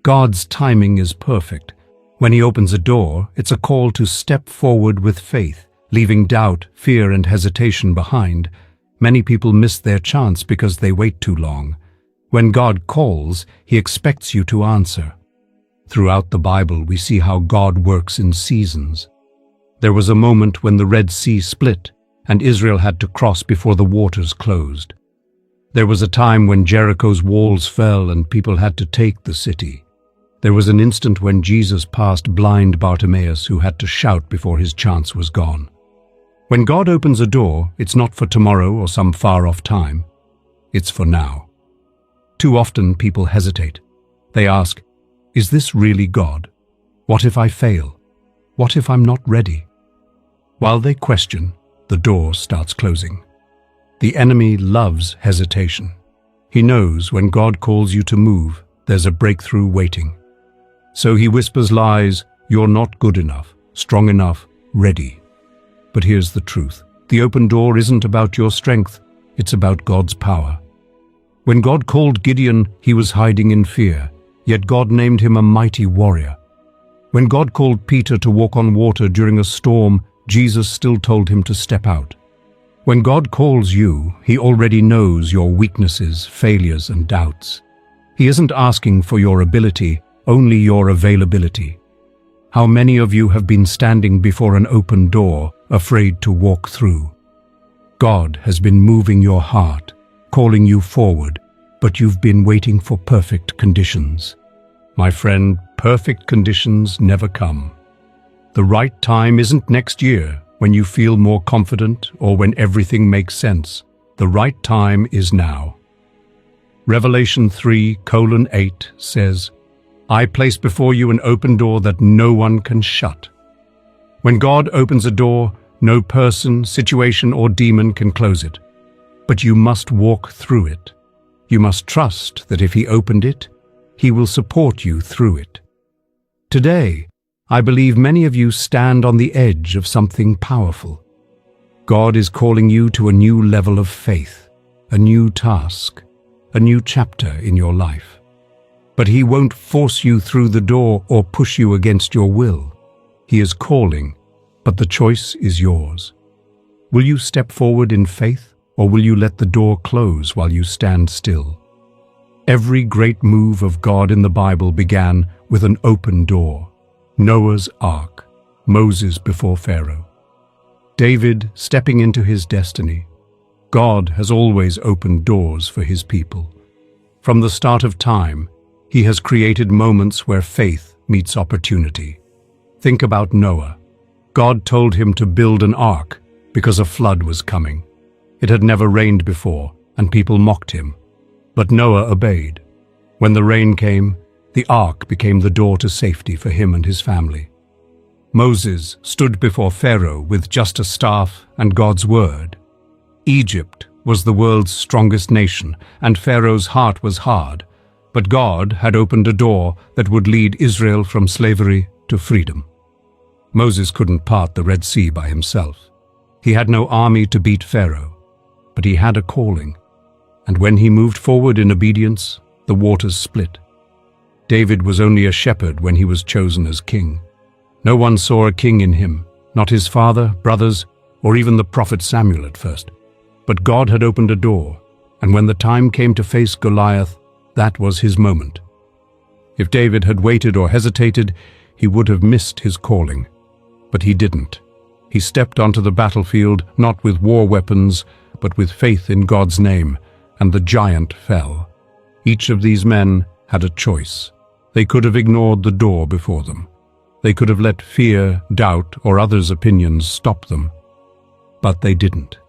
God's timing is perfect. When He opens a door, it's a call to step forward with faith, leaving doubt, fear, and hesitation behind. Many people miss their chance because they wait too long. When God calls, He expects you to answer. Throughout the Bible, we see how God works in seasons. There was a moment when the Red Sea split, and Israel had to cross before the waters closed. There was a time when Jericho's walls fell and people had to take the city. There was an instant when Jesus passed blind Bartimaeus, who had to shout before his chance was gone. When God opens a door, it's not for tomorrow or some far-off time. It's for now. Too often people hesitate. They ask, is this really God? What if I fail? What if I'm not ready? While they question, the door starts closing. The enemy loves hesitation. He knows when God calls you to move, there's a breakthrough waiting. So he whispers lies, you're not good enough, strong enough, ready. But here's the truth. The open door isn't about your strength, it's about God's power. When God called Gideon, he was hiding in fear, yet God named him a mighty warrior. When God called Peter to walk on water during a storm, Jesus still told him to step out. When God calls you, He already knows your weaknesses, failures, and doubts. He isn't asking for your ability, only your availability. How many of you have been standing before an open door, afraid to walk through? God has been moving your heart, calling you forward, but you've been waiting for perfect conditions. My friend, perfect conditions never come. The right time isn't next year, when you feel more confident or when everything makes sense. The right time is now. Revelation 3:8 says, I place before you an open door that no one can shut. When God opens a door, no person, situation, or demon can close it. But you must walk through it. You must trust that if He opened it, He will support you through it. Today, I believe many of you stand on the edge of something powerful. God is calling you to a new level of faith, a new task, a new chapter in your life. But He won't force you through the door or push you against your will. He is calling, but the choice is yours. Will you step forward in faith, or will you let the door close while you stand still? Every great move of God in the Bible began with an open door. Noah's Ark, Moses before Pharaoh, David stepping into his destiny. God has always opened doors for His people. From the start of time, He has created moments where faith meets opportunity. Think about Noah. God told him to build an ark because a flood was coming. It had never rained before, and people mocked him. But Noah obeyed. When the rain came, the ark became the door to safety for him and his family. Moses stood before Pharaoh with just a staff and God's word. Egypt was the world's strongest nation, and Pharaoh's heart was hard, but God had opened a door that would lead Israel from slavery to freedom. Moses couldn't part the Red Sea by himself. He had no army to beat Pharaoh, but he had a calling, and when he moved forward in obedience, the waters split. David was only a shepherd when he was chosen as king. No one saw a king in him, not his father, brothers, or even the prophet Samuel at first. But God had opened a door, and when the time came to face Goliath, that was his moment. If David had waited or hesitated, he would have missed his calling. But he didn't. He stepped onto the battlefield not with war weapons, but with faith in God's name, and the giant fell. Each of these men had a choice. They could have ignored the door before them. They could have let fear, doubt, or others' opinions stop them. But they didn't.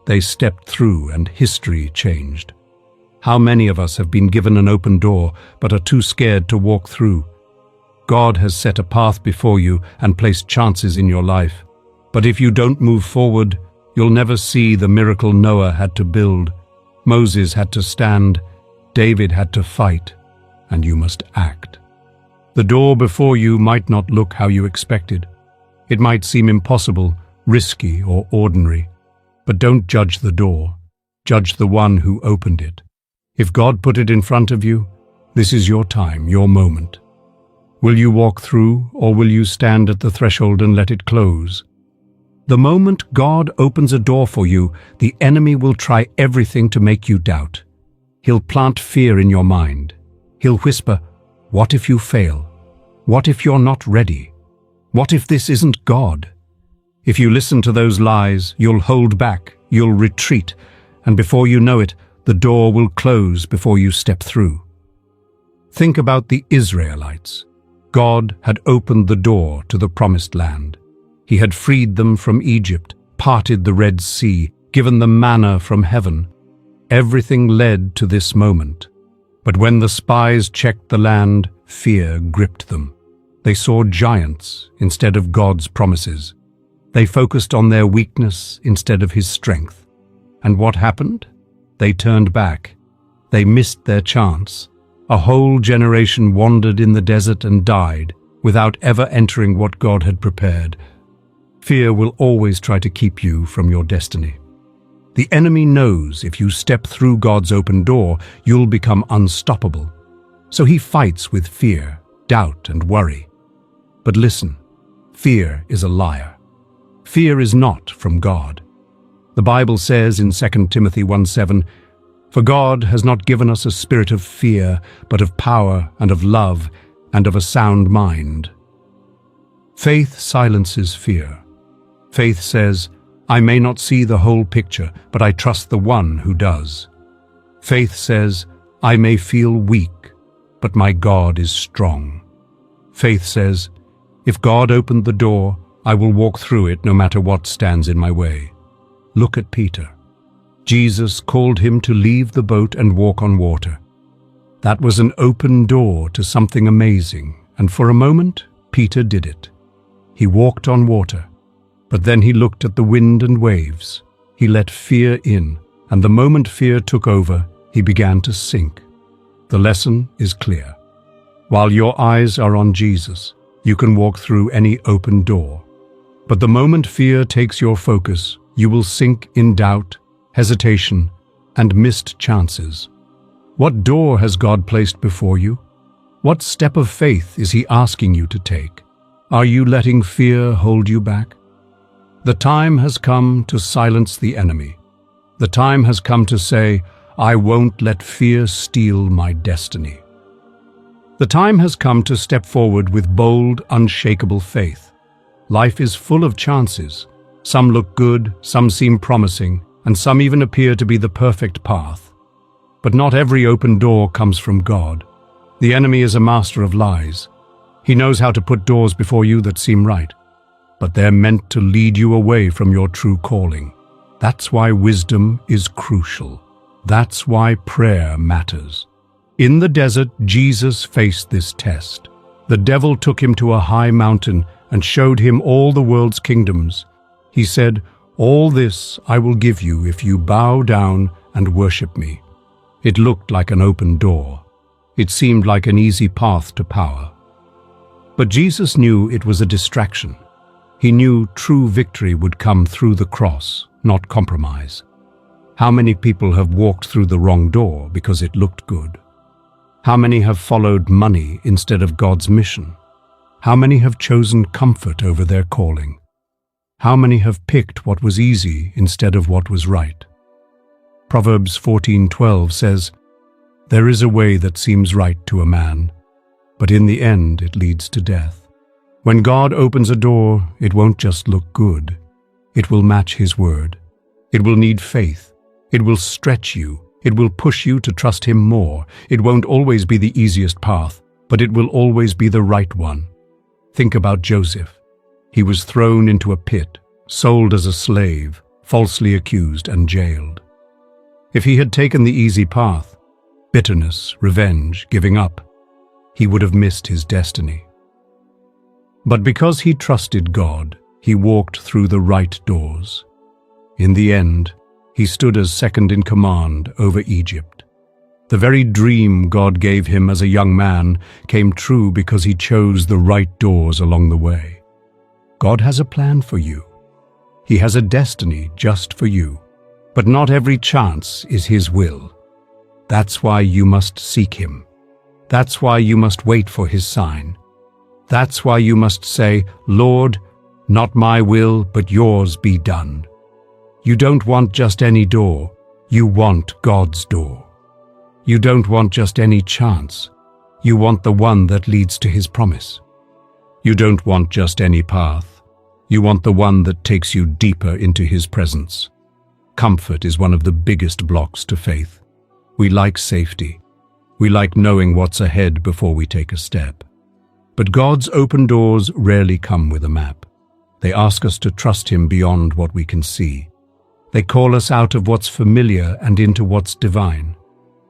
They stepped through, and history changed. How many of us have been given an open door but are too scared to walk through? God has set a path before you and placed chances in your life. But if you don't move forward, you'll never see the miracle Noah had to build. Moses had to stand. David had to fight. And you must act. The door before you might not look how you expected. It might seem impossible, risky, or ordinary. But don't judge the door. Judge the one who opened it. If God put it in front of you, this is your time, your moment. Will you walk through, or will you stand at the threshold and let it close? The moment God opens a door for you, the enemy will try everything to make you doubt. He'll plant fear in your mind. He'll whisper, "What if you fail? What if you're not ready? What if this isn't God?" If you listen to those lies, you'll hold back, you'll retreat, and before you know it, the door will close before you step through. Think about the Israelites. God had opened the door to the promised land. He had freed them from Egypt, parted the Red Sea, given them manna from heaven. Everything led to this moment. But when the spies checked the land, fear gripped them. They saw giants instead of God's promises. They focused on their weakness instead of His strength. And what happened? They turned back. They missed their chance. A whole generation wandered in the desert and died without ever entering what God had prepared. Fear will always try to keep you from your destiny. The enemy knows if you step through God's open door, you'll become unstoppable. So he fights with fear, doubt, and worry. But listen, fear is a liar. Fear is not from God. The Bible says in 2 Timothy 1:7, "For God has not given us a spirit of fear, but of power and of love and of a sound mind." Faith silences fear. Faith says, "I may not see the whole picture, but I trust the one who does." Faith says, "I may feel weak, but my God is strong." Faith says, "If God opened the door, I will walk through it no matter what stands in my way." Look at Peter. Jesus called him to leave the boat and walk on water. That was an open door to something amazing, and for a moment, Peter did it. He walked on water, but then he looked at the wind and waves. He let fear in, and the moment fear took over, he began to sink. The lesson is clear. While your eyes are on Jesus, you can walk through any open door. But the moment fear takes your focus, you will sink in doubt, hesitation, and missed chances. What door has God placed before you? What step of faith is He asking you to take? Are you letting fear hold you back? The time has come to silence the enemy. The time has come to say, "I won't let fear steal my destiny." The time has come to step forward with bold, unshakable faith. Life is full of chances. Some look good, some seem promising, and some even appear to be the perfect path. But not every open door comes from God. The enemy is a master of lies. He knows how to put doors before you that seem right, but they're meant to lead you away from your true calling. That's why wisdom is crucial. That's why prayer matters. In the desert, Jesus faced this test. The devil took him to a high mountain and showed him all the world's kingdoms. He said, "All this I will give you if you bow down and worship me." It looked like an open door. It seemed like an easy path to power. But Jesus knew it was a distraction. He knew true victory would come through the cross, not compromise. How many people have walked through the wrong door because it looked good? How many have followed money instead of God's mission? How many have chosen comfort over their calling? How many have picked what was easy instead of what was right? Proverbs 14:12 says, "There is a way that seems right to a man, but in the end it leads to death." When God opens a door, it won't just look good. It will match His word. It will need faith. It will stretch you. It will push you to trust Him more. It won't always be the easiest path, but it will always be the right one. Think about Joseph. He was thrown into a pit, sold as a slave, falsely accused and jailed. If he had taken the easy path, bitterness, revenge, giving up, he would have missed his destiny. But because he trusted God, he walked through the right doors. In the end, he stood as second in command over Egypt. The very dream God gave him as a young man came true because he chose the right doors along the way. God has a plan for you. He has a destiny just for you. But not every chance is His will. That's why you must seek Him. That's why you must wait for His sign. That's why you must say, Lord, not my will, but yours be done. You don't want just any door, you want God's door. You don't want just any chance, you want the one that leads to his promise. You don't want just any path, you want the one that takes you deeper into his presence. Comfort is one of the biggest blocks to faith. We like safety. We like knowing what's ahead before we take a step. But God's open doors rarely come with a map. They ask us to trust him beyond what we can see. They call us out of what's familiar and into what's divine.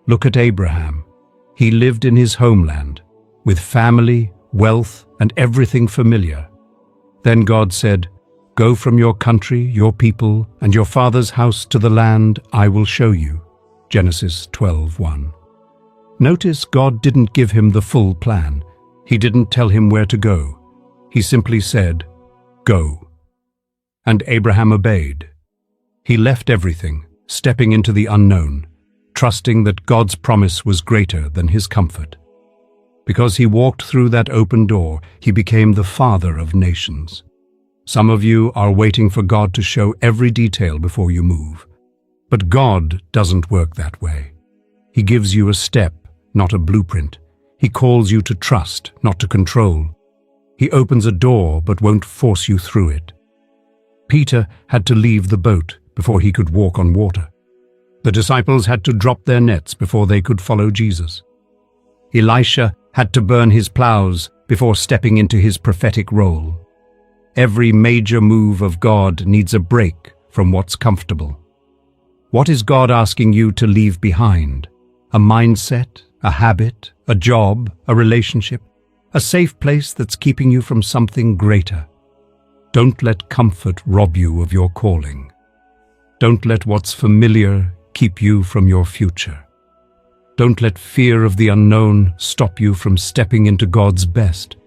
Look at Abraham. He lived in his homeland, with family, wealth, and everything familiar. Then God said, "Go from your country, your people, and your father's house to the land I will show you." Genesis 12:1. Notice God didn't give him the full plan. He didn't tell him where to go. He simply said, "Go." And Abraham obeyed. He left everything, stepping into the unknown, trusting that God's promise was greater than his comfort. Because he walked through that open door, he became the father of nations. Some of you are waiting for God to show every detail before you move. But God doesn't work that way. He gives you a step, not a blueprint. He calls you to trust, not to control. He opens a door but won't force you through it. Peter had to leave the boat before he could walk on water. The disciples had to drop their nets before they could follow Jesus. Elisha had to burn his plows before stepping into his prophetic role. Every major move of God needs a break from what's comfortable. What is God asking you to leave behind? A mindset, a habit, a job, a relationship, a safe place that's keeping you from something greater. Don't let comfort rob you of your calling. Don't let what's familiar keep you from your future. Don't let fear of the unknown stop you from stepping into God's best.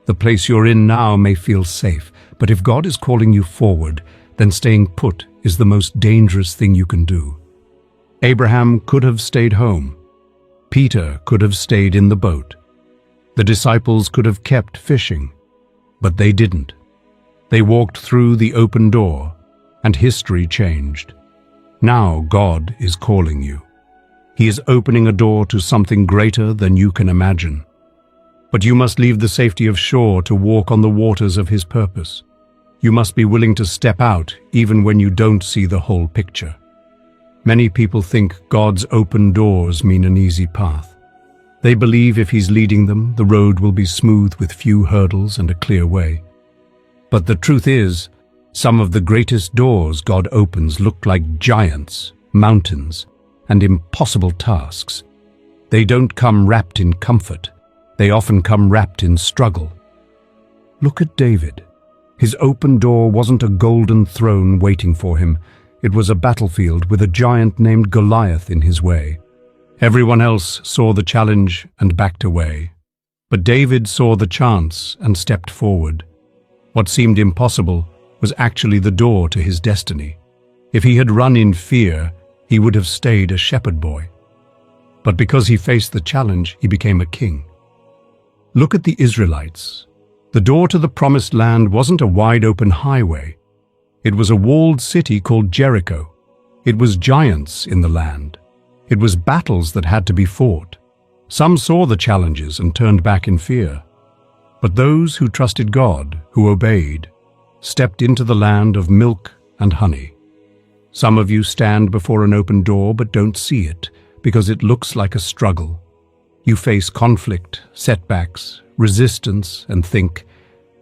The place you're in now may feel safe, but if God is calling you forward, then staying put is the most dangerous thing you can do. Abraham could have stayed home. Peter could have stayed in the boat. The disciples could have kept fishing, but they didn't. They walked through the open door, and history changed. Now God is calling you. He is opening a door to something greater than you can imagine. But you must leave the safety of shore to walk on the waters of his purpose. You must be willing to step out even when you don't see the whole picture. Many people think God's open doors mean an easy path. They believe if he's leading them, the road will be smooth with few hurdles and a clear way. But the truth is, some of the greatest doors God opens look like giants, mountains, and impossible tasks. They don't come wrapped in comfort. They often come wrapped in struggle. Look at David. His open door wasn't a golden throne waiting for him. It was a battlefield with a giant named Goliath in his way. Everyone else saw the challenge and backed away. But David saw the chance and stepped forward. What seemed impossible was actually the door to his destiny. If he had run in fear, he would have stayed a shepherd boy. But because he faced the challenge, he became a king. Look at the Israelites. The door to the promised land wasn't a wide-open highway. It was a walled city called Jericho. It was giants in the land. It was battles that had to be fought. Some saw the challenges and turned back in fear. But those who trusted God, who obeyed, stepped into the land of milk and honey. Some of you stand before an open door but don't see it because it looks like a struggle. You face conflict, setbacks, resistance, and think,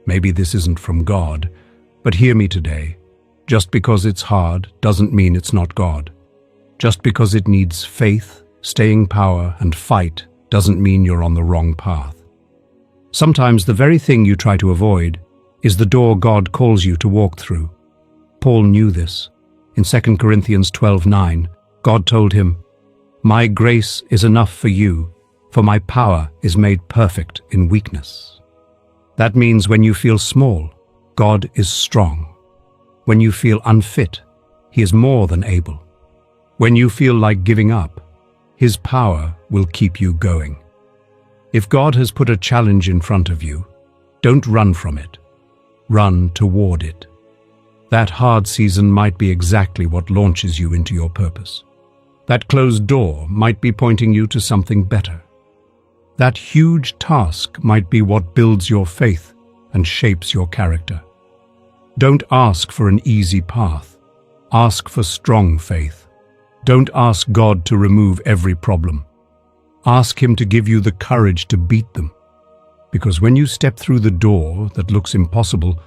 maybe this isn't from God. But hear me today. Just because it's hard doesn't mean it's not God. Just because it needs faith, staying power, and fight doesn't mean you're on the wrong path. Sometimes the very thing you try to avoid is the door God calls you to walk through. Paul knew this. In 2 Corinthians 12:9, God told him, "My grace is enough for you, for my power is made perfect in weakness." That means when you feel small, God is strong. When you feel unfit, he is more than able. When you feel like giving up, his power will keep you going. If God has put a challenge in front of you, Don't run from it. Run toward it. That hard season might be exactly what launches you into your purpose. That closed door might be pointing you to something better. That huge task might be what builds your faith and shapes your character. Don't ask for an easy path. Ask for strong faith. Don't ask God to remove every problem. Ask Him to give you the courage to beat them. Because when you step through the door that looks impossible,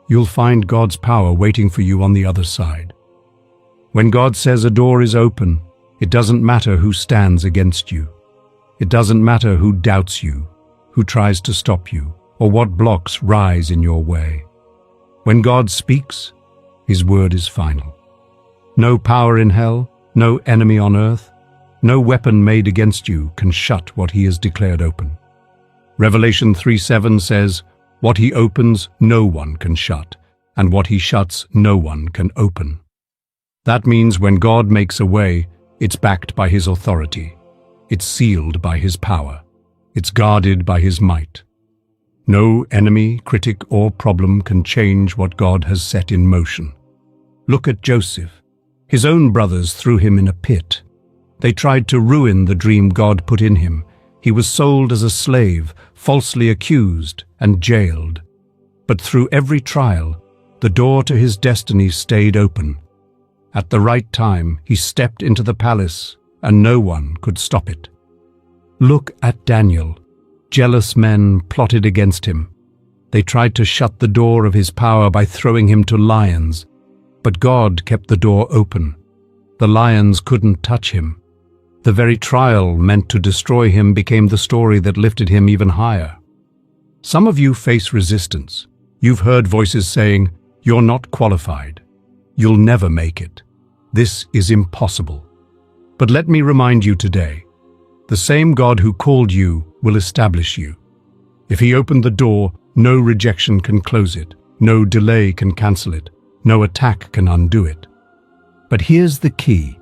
you'll find God's power waiting for you on the other side. When God says a door is open, it doesn't matter who stands against you. It doesn't matter who doubts you, who tries to stop you, or what blocks rise in your way. When God speaks, His word is final. No power in hell, no enemy on earth, no weapon made against you can shut what He has declared open. Revelation 3:7 says, "What He opens, no one can shut, and what He shuts, no one can open." That means when God makes a way, it's backed by His authority. It's sealed by His power. It's guarded by His might. No enemy, critic, or problem can change what God has set in motion. Look at Joseph. His own brothers threw him in a pit. They tried to ruin the dream God put in him. He was sold as a slave, falsely accused, and jailed. But through every trial, the door to his destiny stayed open. At the right time, he stepped into the palace, and no one could stop it. Look at Daniel. Jealous men plotted against him. They tried to shut the door of his power by throwing him to lions, but God kept the door open. The lions couldn't touch him. The very trial meant to destroy him became the story that lifted him even higher. Some of you face resistance. You've heard voices saying, "You're not qualified. You'll never make it. This is impossible." But let me remind you today, the same God who called you will establish you. If He opened the door, no rejection can close it, no delay can cancel it, no attack can undo it. But here's the key.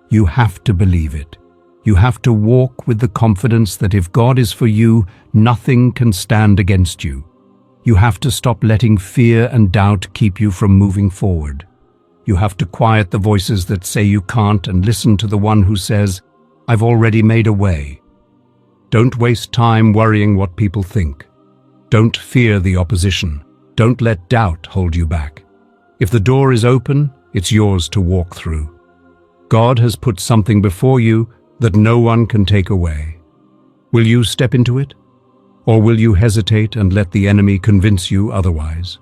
You have to believe it. You have to walk with the confidence that if God is for you, nothing can stand against you. You have to stop letting fear and doubt keep you from moving forward. You have to quiet the voices that say you can't and listen to the one who says, "I've already made a way." Don't waste time worrying what people think. Don't fear the opposition. Don't let doubt hold you back. If the door is open, it's yours to walk through. God has put something before you that no one can take away. Will you step into it? Or will you hesitate and let the enemy convince you otherwise?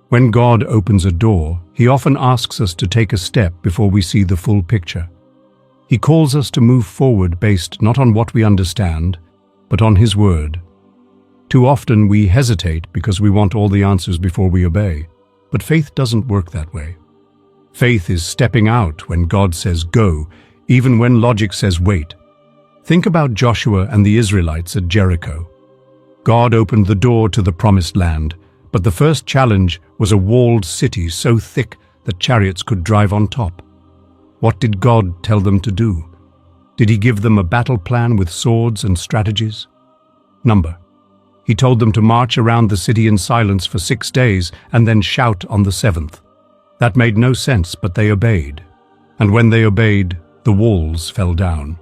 When God opens a door, He often asks us to take a step before we see the full picture. He calls us to move forward based not on what we understand, but on His word. Too often we hesitate because we want all the answers before we obey, but faith doesn't work that way. Faith is stepping out when God says go, even when logic says wait. Think about Joshua and the Israelites at Jericho. God opened the door to the promised land, but the first challenge was a walled city so thick that chariots could drive on top. What did God tell them to do? Did He give them a battle plan with swords and strategies? Number. He told them to march around the city in silence for 6 days and then shout on the 7th. That made no sense, but they obeyed. And when they obeyed, the walls fell down.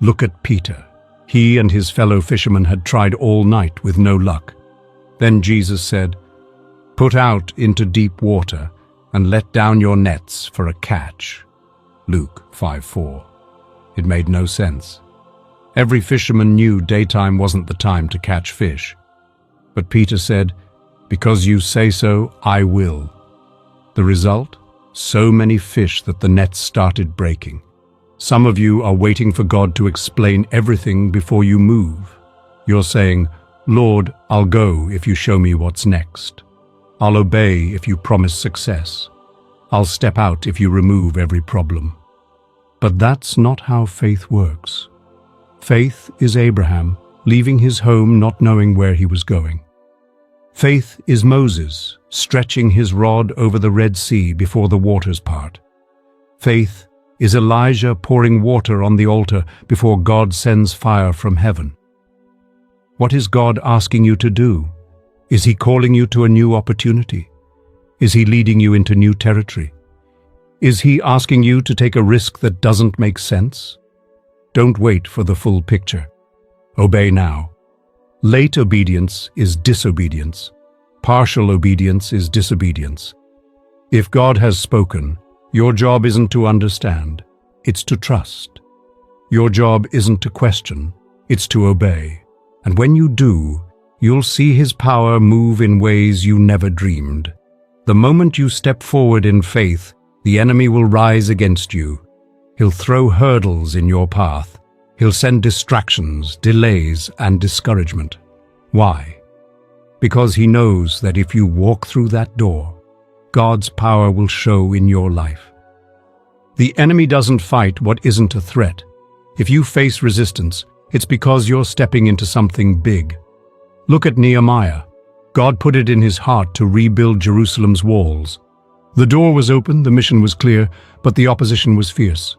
Look at Peter. He and his fellow fishermen had tried all night with no luck. Then Jesus said, "Put out into deep water and let down your nets for a catch." Luke 5:4. It made no sense. Every fisherman knew daytime wasn't the time to catch fish. But Peter said, "Because you say so, I will." The result? So many fish that the nets started breaking. Some of you are waiting for God to explain everything before you move. You're saying, "Lord, I'll go if you show me what's next. I'll obey if you promise success. I'll step out if you remove every problem." But that's not how faith works. Faith is Abraham, leaving his home not knowing where he was going. Faith is Moses, stretching his rod over the Red Sea before the waters part. Faith is Elijah pouring water on the altar before God sends fire from heaven. What is God asking you to do? Is he calling you to a new opportunity? Is he leading you into new territory? Is he asking you to take a risk that doesn't make sense? Don't wait for the full picture. Obey now. Late obedience is disobedience. Partial obedience is disobedience. If God has spoken, your job isn't to understand, it's to trust. Your job isn't to question, it's to obey. And when you do, you'll see His power move in ways you never dreamed. The moment you step forward in faith, the enemy will rise against you. He'll throw hurdles in your path. He'll send distractions, delays, and discouragement. Why? Because he knows that if you walk through that door, God's power will show in your life. The enemy doesn't fight what isn't a threat. If you face resistance, it's because you're stepping into something big. Look at Nehemiah. God put it in his heart to rebuild Jerusalem's walls. The door was open, the mission was clear, but the opposition was fierce.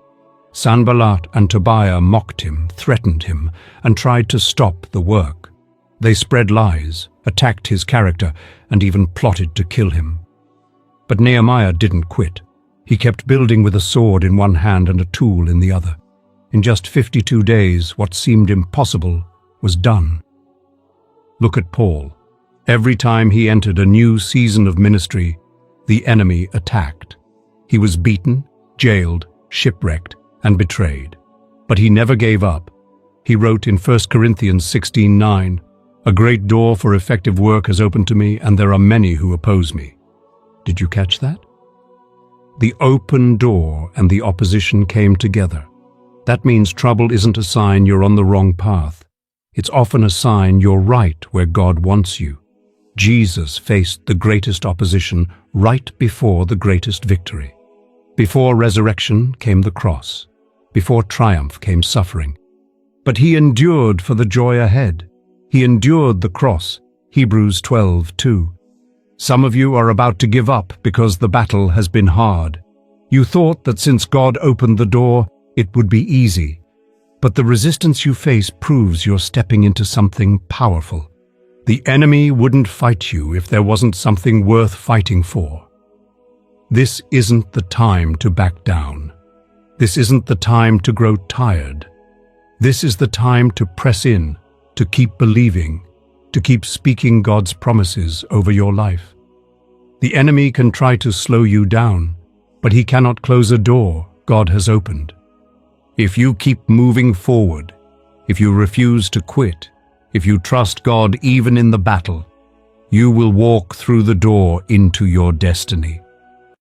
Sanballat and Tobiah mocked him, threatened him, and tried to stop the work. They spread lies, attacked his character, and even plotted to kill him. But Nehemiah didn't quit. He kept building with a sword in one hand and a tool in the other. In just 52 days, what seemed impossible was done. Look at Paul. Every time he entered a new season of ministry, the enemy attacked. He was beaten, jailed, shipwrecked, and betrayed. But he never gave up. He wrote in 1 Corinthians 16:9, "A great door for effective work has opened to me, and there are many who oppose me." Did you catch that? The open door and the opposition came together. That means trouble isn't a sign you're on the wrong path. It's often a sign you're right where God wants you. Jesus faced the greatest opposition right before the greatest victory. Before resurrection came the cross. Before triumph came suffering. But he endured for the joy ahead. He endured the cross. Hebrews 12:2. Some of you are about to give up because the battle has been hard. You thought that since God opened the door, it would be easy. But the resistance you face proves you're stepping into something powerful. The enemy wouldn't fight you if there wasn't something worth fighting for. This isn't the time to back down. This isn't the time to grow tired. This is the time to press in, to keep believing, to keep speaking God's promises over your life. The enemy can try to slow you down, but he cannot close a door God has opened. If you keep moving forward, if you refuse to quit, if you trust God even in the battle, you will walk through the door into your destiny.